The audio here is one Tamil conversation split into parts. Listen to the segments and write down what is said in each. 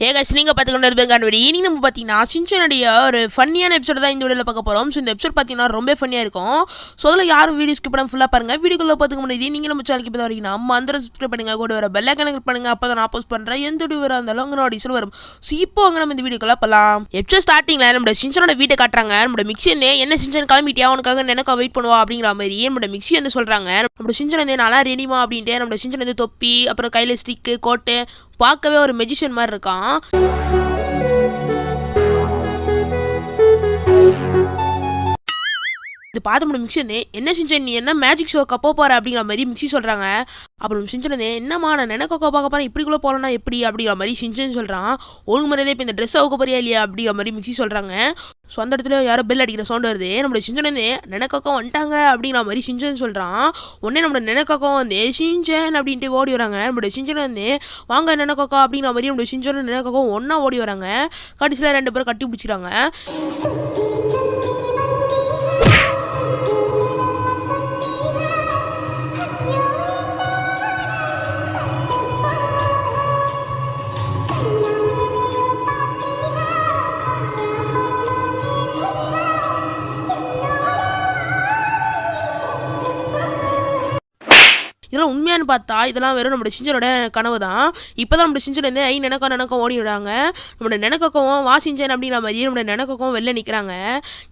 ஏகாஷ் நீங்கள் பார்த்துக்கொண்டு பெங்கானூரி இனி நம்ம பார்த்தீங்கன்னா சின்சனுடைய ஒரு ஃபன்னியான எபிசோட் தான் இந்த வீடியோவில் பார்க்க போகிறோம். ஸோ இந்த எபிசோட் பார்த்தீங்கன்னா ரொம்ப ஃபன்னியாக இருக்கும். ஸோ அதில் யாரும் வீடியோ ஸ்கிப் பண்ண ஃபுல்லாக பாருங்கள். வீடியோக்குள்ளே பார்த்துக்க முன்னாடி நீங்கள் நம்ம சேனலுக்கு இப்போ வரீங்கன்னா நம்ம அந்த சப்ஸ்கிரைப் பண்ணுங்கள், கூட வர பெல் ஐகானை கிளிக் பண்ணுங்கள். அப்போ தான் நான் போஸ்ட் பண்ணுறேன் எந்த வீடியோ வர இருந்தாலும் உங்களோட நோட்டிஃபிகேஷன் வரும். ஸோ இப்போ அங்கே நம்ம இந்த வீடியோக்குள்ளே போகலாம். எபிசோட் ஸ்டார்டிங்கில் நம்ம சின்சனோட வீட்டை காட்டுறாங்க. நம்ம மிக்சி வந்து என்ன சின்சன் கிளம்பிட்டியா உனக்காக எனக்கு வெயிட் பண்ணுவா அப்படிங்கிற மாதிரி நம்ம மிக்சி வந்து சொல்கிறாங்க. நம்ம சின்சன் வந்து நல்லா ரெடிமா அப்படின்ட்டு நம்ம சின்சன் வந்து தொப்பி அப்புறம் கையில் ஸ்டிக்கு கோட்டு பார்க்கவே ஒரு மெஜிஷியன் மாதிரி இருக்கான். இது பார்த்து நம்ம மிக்சி வந்து என்ன சின்சன் நீ என்ன மேஜிக் ஷோ கப்போ போற அப்படிங்கிற மாதிரி மிக்சி சொல்றாங்க. அப்புறம் சின்சன் வந்து என்னம்மா நான் எனக்கு பார்க்க போறேன் இப்படிக்குள்ள போறேன்னா எப்படி அப்படிங்கிற மாதிரி சின்சன் சொல்றான். ஒழுங்கு முறையே இப்போ இந்த ட்ரெஸ் அவுக்க போறியா இல்லையா அப்படிங்கிற மாதிரி மிக்சி சொல்றாங்க. ஸோ அந்த இடத்துல யாரோ பெல் அடிக்கிற சவுண்ட் வருது. நம்மளோட சின்சன் வந்து நெனக்காக்கம் வந்துட்டாங்க அப்படிங்கிற மாதிரி சின்சன் சொல்றான். உடனே நம்மளோட நெனக்காக்கம் வந்து சின்சன் அப்படின்ட்டு ஓடி வராங்க. நம்மளோட சின்சன் வந்து வாங்க நெனக்காக்கா அப்படிங்கிற மாதிரி நம்மளோட சின்சன் நெனக்காக்கம் ஒன்னா ஓடி வராங்க. கடைசியில் 2 பேரும் கட்டி பிடிச்சிக்கிறாங்க. இதெல்லாம் உண்மையானு பார்த்தா இதெல்லாம் வெறும் நம்மளோட சிஞ்சனோட கனவு தான். இப்போ தான் நம்மளோட சிஞ்சன் வந்து நினைக்கம் ஓடிடுறாங்க. நம்மளோட நினைக்கக்கவும் வா சிஞ்சன் அப்படிங்கிற மாதிரி நம்மளோட நினைக்கக்கவும் வெளில நிற்கிறாங்க.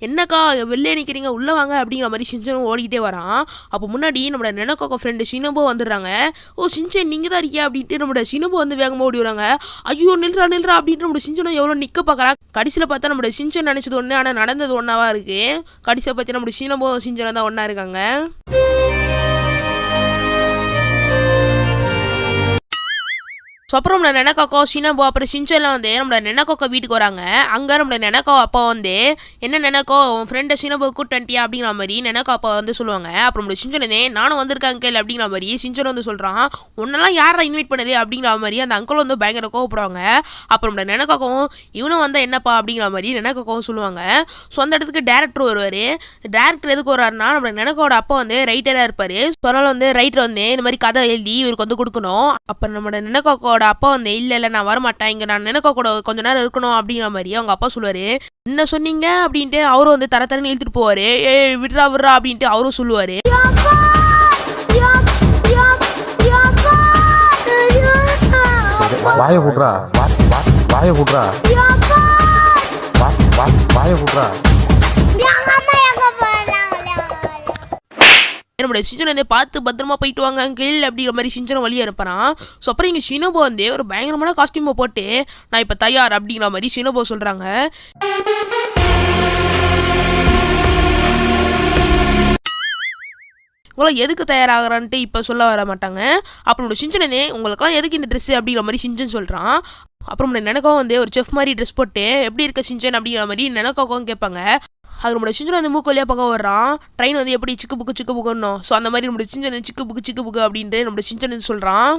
என்னக்கா வெளிலே நிற்கிறீங்க உள்ளே வாங்க அப்படிங்கிற மாதிரி சிஞ்சனும் ஓடிக்கிட்டே வரான். அப்போ முன்னாடி நம்மளோட நினைக்கக்கம் ஃப்ரெண்டு சினபோ வந்துடுறாங்க. ஓ சிஞ்சன் நீங்கள் தான் இருக்கியா அப்படின்ட்டு நம்மளோட சினபோ வந்து வேகமாக ஓடி வராங்க. ஐயோ நில்றா அப்படின்ட்டு நம்மளோட சிஞ்சனும் எவ்வளோ நிற்க பார்க்குறா. கடைசியில் பார்த்தா நம்மளோட சிஞ்சன் நினச்சது ஒன்று ஆனால் நடந்தது ஒன்றாவா இருக்குது. கடைசியை பற்றி நம்மளோட சினபோ சிஞ்சனை தான் ஒன்றா இருக்காங்க. ஸோ அப்புறம் நம்மளோட நெனக்காக்கோ சினபோ அப்புறம் சின்சன்லாம் வந்து நம்மளோட நெனக்காக்கோ வீட்டுக்கு வராங்க. அங்கே நம்மளோட நெனக்கோ அப்பா வந்து என்ன நெனக்கோ உன் ஃப்ரெண்டை சினபோ கூட்டன்ட்டியா அப்படிங்கிற மாதிரி நெனக்கோ அப்பா வந்து சொல்லுவாங்க. அப்புறம் நம்மளோட சின்சன் வந்து நானும் வந்திருக்கேன் கேள் அப்படிங்கிற மாதிரி சின்சன் வந்து சொல்கிறான். உன்னெல்லாம் யாரை இன்வைட் பண்ணது அப்படிங்கிற மாதிரி அந்த அங்கிள் வந்து பயங்கர கோவப்படுவாங்க. அப்புறம் நம்மளோட நெனக்காக்கவும் இவனும் வந்தால் என்னப்பா அப்படிங்கிற மாதிரி நெனக்காக்கவும் சொல்லுவாங்க. ஸோ அந்த இடத்துக்கு டேரக்டர் வருவார். டேரக்டர் எதுக்கு வர்றாருன்னா நம்மளோட நெனக்கோட அப்பா வந்து ரைட்டராக இருப்பார். ஸோ அதனால் வந்து ரைட்டர் வந்து இந்த மாதிரி கதை எழுதி இவருக்கு வந்து கொடுக்கணும். அப்போ நம்மளோட நெனக்காக்கோ அப்பா வந்து இல்ல நான் வரமாட்டேன் இங்க நான் நினைக்க கூட கொஞ்ச நேரம் இருக்கணும் அப்படிங்கிற மாதிரி அவங்க அப்பா சொல்லுவாரு. என்ன சொன்னீங்க அப்படின்ட்டு அவரும் வந்து தரன்னு இழுத்துட்டு போவாரு. விட்றா அப்படின்ட்டு அவரும் சொல்லுவாரு. நம்மளோட சின்சன் வந்து பார்த்து பத்திரமா போயிட்டு வாங்க அங்கிள் அப்படிங்கிற மாதிரி சின்சனை வழியாக இருப்பான். ஸோ அப்புறம் இங்கே சினபோ வந்து ஒரு பயங்கரமான காஸ்டியூமை போட்டு நான் இப்போ தயார் அப்படிங்கிற மாதிரி சினபோ சொல்கிறாங்க. உங்களை எதுக்கு தயாராகிறான்ட்டு இப்போ சொல்ல வர மாட்டாங்க. அப்புறம் சின்சனே உங்களுக்குலாம் எதுக்கு இந்த ட்ரெஸ்ஸு அப்படிங்கிற மாதிரி சின்சன் சொல்கிறான். அப்புறம் நினைக்கவும் வந்து ஒரு செஃப் மாதிரி ட்ரெஸ் போட்டு எப்படி இருக்க சின்சன் அப்படிங்கிற மாதிரி நினைக்கவும் கேட்பாங்க. அது நம்மளோட சின்சன் வந்து மூக்கு வழியாக பக்கம் வர்றான். ட்ரெயின் வந்து எப்படி சிக்கு புக்குன்னு. ஸோ அந்த மாதிரி நம்மளோட சின்சன் சிக்கு புக்கு அப்படின்ட்டு நம்மளோட சின்சன் வந்து சொல்கிறான்.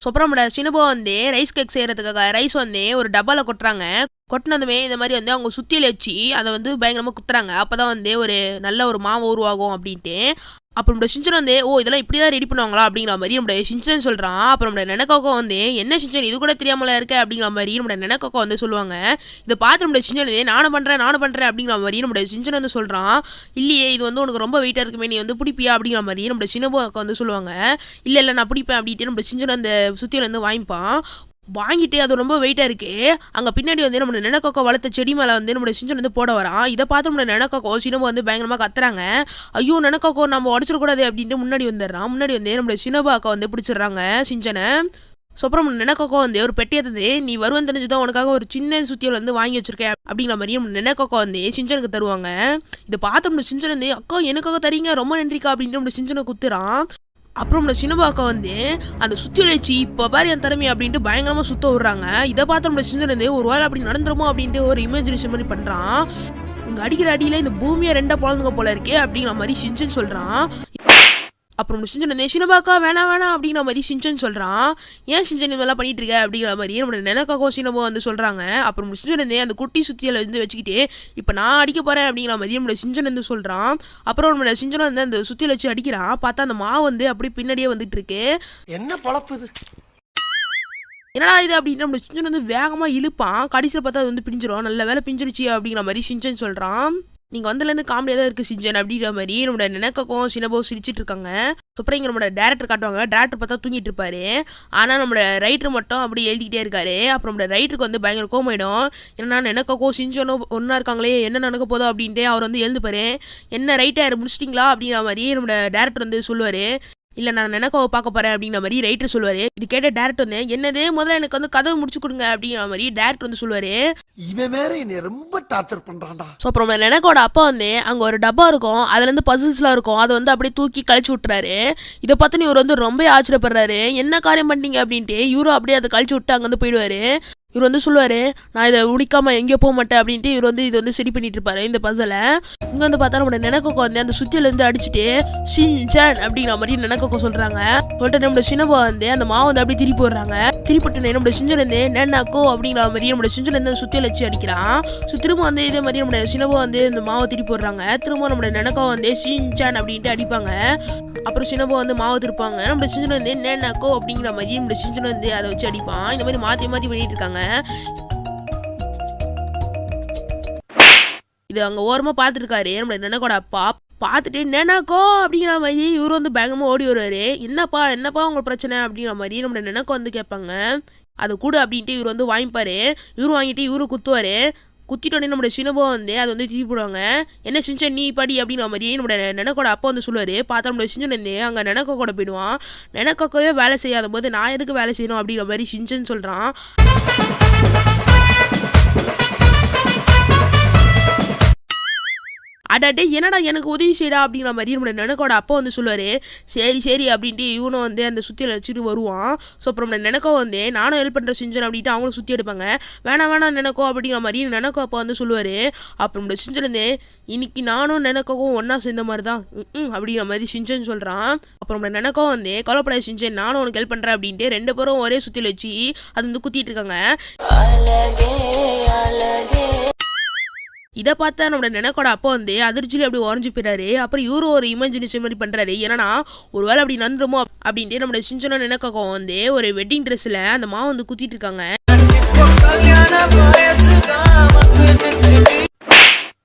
ஸோ அப்புறம் நம்மளோட சினபோ வந்து ரைஸ் கேக் செய்கிறதுக்காக ரைஸ் வந்து ஒரு டப்பாவில் கொட்டுறாங்க. கொட்டினதுமே இந்த மாதிரி வந்து அவங்க சுத்தியில் வச்சு அதை வந்து பயங்கரமாக குத்துறாங்க. அப்போ தான் வந்து ஒரு நல்ல ஒரு மாவு உருவாகும் அப்படின்ட்டு. அப்புறம் நம்மளோட சின்சன் வந்து ஓ இதெல்லாம் இப்படி தான் ரெடி பண்ணுவாங்களா அப்படிங்கிற மாதிரி நம்மளோட சின்சன் சொல்கிறான். அப்புறம் நம்மளோட நெனக்காக்கோ வந்து என்ன சின்சன் இது கூட தெரியாமல இருக்க அப்படிங்கிற மாதிரி நம்மளோட நெனக்காக்கோ வந்து சொல்லுவாங்க. இதை பார்த்து நம்மளோட சின்சன் வந்து நானும் பண்ணுறேன் அப்படிங்கிற மாதிரி நம்மளோட சின்சன் வந்து சொல்கிறான். இல்லையே இது வந்து உனக்கு ரொம்ப வெயிட்டாக இருக்குமே நீ வந்து பிடிப்பியா அப்படிங்கிற மாதிரி நம்மளோட சினபோ வந்து சொல்லுவாங்க. இல்லை நான் பிடிப்பேன் அப்படின்ட்டு நம்மளோட சின்சன் அந்த சுத்தியில் வந்து வாங்கிப்பான். வாங்கிட்டு அது ரொம்ப வெயிட்டாக இருக்கு. அங்கே பின்னாடி வந்து நம்ம நெனக்காக்கோ வளர்த்த செடி மேலே வந்து நம்மளோட சின்சன் வந்து போட வரான். இதை பார்த்து நம்மளோட நெனக்காக்கோ சினபோ வந்து பயங்கரமாக கத்துறாங்க. ஐயோ நெனக்காக்கோ நம்ம உடச்சிடக்கூடாது அப்படின்ட்டு முன்னாடி வந்துடுறான். முன்னாடி வந்து நம்மளோட சினபாக்கா வந்து பிடிச்சிடுறாங்க சின்சனை. ஸோ அப்புறம் நெனக்காக்கோ வந்து ஒரு பெட்டியை தந்து நீ வருவன் தெரிஞ்சுதான் உனக்காக ஒரு சின்ன சுத்தியில் வந்து வாங்கி வச்சிருக்கேன் அப்படிங்கிற மாதிரி நம்ம நெனக்காக்கோ வந்து சின்சனுக்கு தருவாங்க. இதை பார்த்து நம்ம சின்சன் வந்து அக்கா எனக்காக தரீங்க ரொம்ப நன்றிக்கா அப்படின்ட்டு நம்ம சின்சனை குத்துறான். அப்புறம் நம்ம சின்னபாக்கா வந்து அந்த சுத்தி வச்சு இப்போ பாரு என் திறமை அப்படின்ட்டு பயங்கரமாக சுத்த விடுறாங்க. இதை பார்த்து நம்ம சின்சன் வந்து ஒரு வேளை அப்படி நடந்துருமோ அப்படின்ட்டு ஒரு இமேஜினேஷன் பண்ணி பண்ணுறான். இங்கே அடிக்கிற அடியில் இந்த பூமியை 2 பொழந்துங்க போல இருக்கே அப்படிங்கிற மாதிரி சின்சன் சொல்கிறான். அப்புறம் சிஞ்சன் சினபாக்கா வேணாம் வேணாம் அப்படிங்கிற மாதிரி சிஞ்சன் சொல்றான். ஏன் சிஞ்சன் இதெல்லாம் பண்ணிட்டு இருக்க அப்படிங்கிற மாதிரி நம்மளோட நெனக்காக்கோ சினபோ வந்து சொல்றாங்க. அப்புறம் சிஞ்சன் அந்த குட்டி சுத்தியில வந்து வச்சுக்கிட்டு இப்ப நான் அடிக்க போறேன் அப்படிங்கிற மாதிரி நம்மளோட சிஞ்சன் வந்து சொல்றான். அப்புறம் நம்மளோட சிஞ்சன் வந்து அந்த சுத்தியில வச்சு அடிக்கிறான். பார்த்தா அந்த மாவு வந்து அப்படி பின்னாடியே வந்துட்டு இருக்கு. என்ன பொழப்புது என்னடா இது அப்படின்னு நம்ம சிஞ்சன் வந்து வேகமா இழுப்பான். கடைசியில் பார்த்தா அது வந்து பிஞ்சிரும். நல்ல வேலை பிஞ்சிருச்சு அப்படிங்கிற மாதிரி சிஞ்சன் சொல்றான். நீங்க வந்ததுலேருந்து காமெடியாக தான் இருக்கு சிஞ்சன் அப்படிங்கிற மாதிரி நம்மளோட நெனக்காக்கும் சினபோ சிரிச்சிட்டு இருக்காங்க. அப்புறம் இங்கே நம்மளோட டேரக்டர் காட்டுவாங்க. டேரக்டர் பார்த்தா தூங்கிட்டு இருப்பாரு. ஆனால் நம்மளோட ரைட்டர் மட்டும் அப்படி எழுதிக்கிட்டே இருக்காரு. அப்புறம் நம்மளோட ரைட்டருக்கு வந்து பயங்கர கோமாயிடும். ஏன்னா நெனக்காக்கோ சிஞ்சனோ ஒன்றா இருக்காங்களே என்ன நடக்க போதோ அப்படின்ட்டு அவர் வந்து எழுந்துப்பாரு. என்ன ரைட்டர் முடிச்சிட்டிங்களா அப்படிங்கிற மாதிரி நம்மளோட டேரக்டர் வந்து சொல்லுவார். இல்லை நான் நெனக்காவை பார்க்க போகிறேன் அப்படிங்கிற மாதிரி ரைட்டர் சொல்லுவார். இது கேட்ட டேரக்டர் வந்து என்னது முதல்ல எனக்கு வந்து கதவை முடிச்சு கொடுங்க அப்படிங்கிற மாதிரி டேரக்டர் வந்து சொல்லுவார். இவன் வேற என்னை ரொம்ப டார்ச்சர் பண்றான்டா. ஸோ அப்புறம் நெனக்கோட அப்பா வந்து அங்கே ஒரு டப்பா இருக்கும். அதுலேருந்து பசில்ஸ்லாம் இருக்கும். அதை வந்து அப்படியே தூக்கி கழிச்சு விட்டுறாரு. இதை பார்த்து இவர் வந்து ரொம்ப ஆச்சரியப்படுறாரு. என்ன காரியம் பண்ணீங்க அப்படின்ட்டு இவரும் அப்படியே அதை கழிச்சு விட்டு அங்கேருந்து போயிடுவாரு. இவர் வந்து சொல்லுவார் நான் இதை முடிக்காம எங்கேயோ போக மாட்டேன் அப்படின்ட்டு இவர் வந்து இது வந்து சரி பண்ணிட்டு இருப்பாரு இந்த பசலை. இங்கே வந்து பார்த்தா நம்மளோட நெனக்கோக்கோ வந்து அந்த சுத்தியிலேருந்து அடிச்சுட்டு ஷின்சான் அப்படிங்கிற மாதிரி நெனக்கோக்கோ சொல்கிறாங்க. சொல்லிட்டு நம்மளோட சினபோ வந்து அந்த மாவு வந்து அப்படியே திருப்பி போடுறாங்க. திருப்பிட்டு நம்மளோட சிஞ்சலேருந்து நென்னாக்கோ அப்படிங்கிற மாதிரி நம்மளோட சிஞ்சலேருந்து அந்த சுத்தியில் வச்சு அடிக்கிறான். ஸோ திரும்ப வந்து இதே மாதிரி நம்மளோட சினபோ வந்து இந்த மாவை திருப்பி போடுறாங்க. திரும்ப நம்மளோட நெனக்கோ வந்து ஷின்சான் அப்படின்ட்டு அடிப்பாங்க. அப்புறம் சினபோ வந்து மாவு திருப்பாங்க. நம்மளோட சிஞ்சல் வந்து நென்னாக்கோ அப்படிங்கிற மாதிரி நம்மளோட சிஞ்சல் வந்து அதை வச்சு அடிப்பான். இந்த மாதிரி மாற்றி மாற்றி பண்ணிட்டு இருக்காங்க. இது அங்க ஓரமா பாத்துருக்காரு நம்மள நெனக்கோட அப்பா. பார்த்துட்டு நெனக்கோ அப்படிங்கிற மாதிரி இவரு வந்து பயங்கரமா ஓடி வருவாரு. என்னப்பா என்னப்பா உங்களுக்கு பிரச்சனை அப்படிங்கிற மாதிரி நம்மள நெனக்கோ வந்து கேட்பாங்க. அது கூட அப்படின்ட்டு இவர் வந்து வாங்கிப்பாரு. இவரு வாங்கிட்டு இவரு குத்துவாரு. குத்திட்டோடனே நம்மளோட சினபோ வந்து அதை வந்து திருப்பி போடுவாங்க. என்ன சிஞ்சன் நீ படி அப்படிங்கிற மாதிரி நம்மளோட நெனக்கோட அப்பா வந்து சொல்லுவாரு. பார்த்தா நம்மளோட சிஞ்சன் வந்து அங்கே நெனக்கோ கூட போயிடுவான். நெனக்கோவே வேலை செய்யாத போது நான் எதுக்கு வேலை செய்யணும் அப்படிங்கிற மாதிரி சிஞ்சன் சொல்றான். அடாட்டே என்னடா எனக்கு உதவி செய்யடா அப்படிங்கிற மாதிரி நம்மளோட நெனக்கோட அப்பா வந்து சொல்லுவார். சரி சரி அப்படின்ட்டு இவனும் வந்து அந்த சுற்றியில் வச்சுட்டு வருவான். ஸோ அப்புறம் நம்ம நெனக்கோ வந்து நானும் ஹெல்ப் பண்ணுற சிஞ்சன் அப்படின்ட்டு அவங்களும் சுற்றி எடுப்பாங்க. வேணாம் வேணாம் நெனக்கோ அப்படிங்கிற மாதிரி நெனக்கோ அப்பா வந்து சொல்லுவார். அப்புறம் நம்மளோட சிஞ்சலேருந்து இன்னைக்கு நானும் நெனக்கோவும் ஒன்றா சேர்ந்த மாதிரி தான் அப்படிங்கிற மாதிரி சிஞ்சன் சொல்கிறான். அப்புறம் நம்ம நெனக்கோ வந்து கவலைப்படாத சிஞ்சன் நானும் உனக்கு ஹெல்ப் பண்ணுறேன் அப்படின்ட்டு ரெண்டு பேரும் ஒரே சுற்றியில் வச்சு அது வந்து குத்திட்டு இருக்காங்க. இதை பார்த்தா நம்மளோட நெனக்கோட அப்பா வந்து அதிர்ச்சியில அப்படி உறைஞ்சு போயிறாரு. அப்புறம் இவரும் ஒரு இமேஜினேஷன் மாதிரி பண்றாரு. ஏன்னா ஒரு வேளை அப்படி நடந்துருமோ அப்படின்ட்டு நம்மளோட சிஞ்சனோ நெனக்கோ வந்து ஒரு வெட்டிங் ட்ரெஸ்ல அந்த மாவு வந்து குத்திட்டு இருக்காங்க.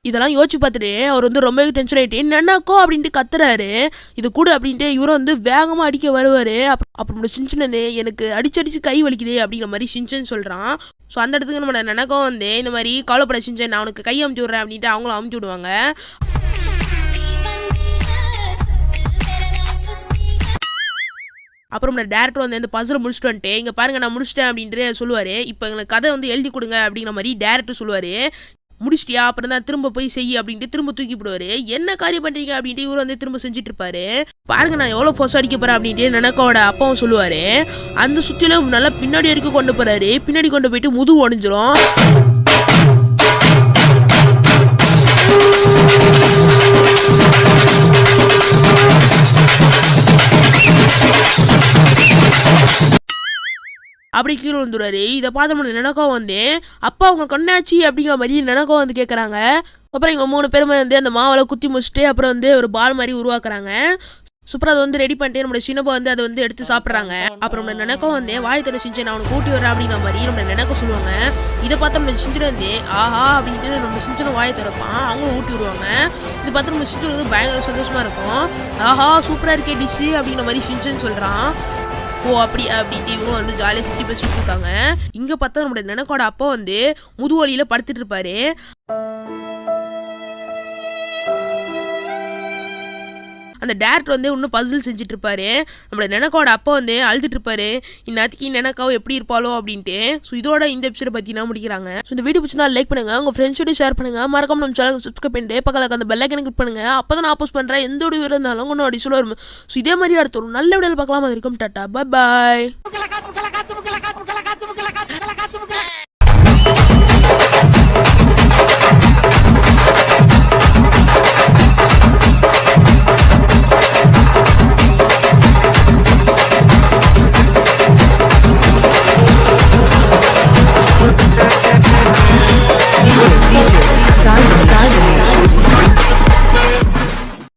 இதெல்லாம் யோசிச்சு பார்த்துட்டு அவர் வந்து ரொம்ப டென்ஷன் ஆகிட்டு நெனக்கோ அப்படின்ட்டு கத்துறாரு. இது கூட அப்படின்ட்டு இவரும் வந்து வேகமாக அடிக்க வருவார். அப்புறம் சிஞ்சன் எனக்கு அடிச்சு கை வலிக்குது அப்படிங்கிற மாதிரி சிஞ்சன் சொல்கிறான். ஸோ அந்த இடத்துக்கு நம்ம நெனக்கோ வந்து இந்த மாதிரி கவலைப்பட சிஞ்சன் நான் உனக்கு கை அமுச்சு விட்றேன் அப்படின்ட்டு அவங்களும் அமுச்சு விடுவாங்க. அப்புறம் நம்ம டேரக்டர் வந்து இந்த பஸ்ஸில் முடிச்சுட்டு வந்துட்டு இங்கே பாருங்க நான் முடிச்சிட்டேன் அப்படின்ட்டு சொல்லுவார். இப்போ எங்களுக்கு கதை வந்து எழுதி கொடுங்க அப்படிங்கிற மாதிரி டேரக்டர் சொல்லுவார். முடிச்சிட்டியா அப்புறம் தான் திரும்ப போய் செய்ய அப்படின்ட்டு திரும்ப தூக்கி போடுவாரு. என்ன காரியம் பண்றீங்க அப்படின்ட்டு இவரு வந்து திரும்ப செஞ்சுட்டு இருப்பாரு. பாருங்க நான் எவ்வளவு ஃபோர்ஸ் அடிக்க போறேன் அப்படின்ட்டு நெனக்கோட அப்பாவும் சொல்லுவாரு. அந்த சுத்தியில நல்லா பின்னாடி வரைக்கும் கொண்டு போறாரு. பின்னாடி கொண்டு போயிட்டு முதுகு உடைஞ்சிரும். அப்படி கீழே வந்துடுவாரு. இதை பார்த்த நெனக்கோ வந்து அப்பா அவங்க கண்ணாச்சி அப்படிங்கிற மாதிரி நெனக்கோ வந்து கேட்குறாங்க. அப்புறம் இவங்க 3 பேருமே வந்து அந்த மாவெல்லாம் குத்தி முடிச்சுட்டு அப்புறம் வந்து ஒரு பால் மாதிரி உருவாக்குறாங்க. சூப்பராக அதை வந்து ரெடி பண்ணிட்டு நம்மளோட சினபோ வந்து அதை வந்து எடுத்து சாப்பிட்றாங்க. அப்புறம் நம்ம நெனக்கோ வந்து வாய் தர சிஞ்சன் நான் அவனுக்கு ஊட்டி வரேன் அப்படிங்கிற மாதிரி நம்ம நெனக்கோ சொல்லுவாங்க. இதை பார்த்து நம்ம சிஞ்சன் வந்து ஆஹா அப்படின்ட்டு நம்ம சிஞ்சனை வாயை திறப்பான். அவங்களும் ஊட்டி விடுவாங்க. இது பார்த்து நம்ம சிஞ்சன் வந்து பயங்கர சந்தோஷமா இருக்கும். ஆஹா சூப்பராக இருக்கே டிஷ்ஷு அப்படிங்கிற மாதிரி சிஞ்சன் சொல்கிறான். ஓ அப்படி அப்படின்ட்டு இவங்க வந்து ஜாலியாக சுற்றி பேசிட்டு இருக்காங்க. இங்கே பார்த்தா நம்மளோட நெனக்கோட அப்பா வந்து முதுவலியில் படுத்துட்டு இருப்பாரு. அந்த டேரக்டர் வந்து இன்னும் பசில் செஞ்சுட்டு இருப்பாரு. நம்மளோட நெனக்கோட அப்பா வந்து அழுதுட்டு இருப்பாரு. இந்நேரத்துக்கு நெனக்காவும் எப்படி இருப்பாளோ அப்படின்ட்டு. ஸோ இதோட இந்த எபிசோட பற்றி நான் முடிக்கிறாங்க. ஸோ இந்த வீடியோ பிடிச்சிருந்தா லைக் பண்ணுங்க, உங்கள் ஃப்ரெண்ட்ஸோட ஷேர் பண்ணுங்க, மறக்காம நம்ம சேனல் சப்ஸ்கிரைப் பண்ணிட்டு பக்கத்தில் அந்த பெல் ஐக்கனை கிளிக் பண்ணுங்க. அப்போ தான் நான் போஸ்ட் பண்ணுறேன் எந்த ஒரு வீடியோ இருந்தாலும் ஒன்றும் அடி சொல்ல வரும். ஸோ இதே மாதிரி அடுத்த ஒரு நல்ல வீடியோவில் பார்க்கலாம். அது இருக்கும் டாட்டா பை பாய்.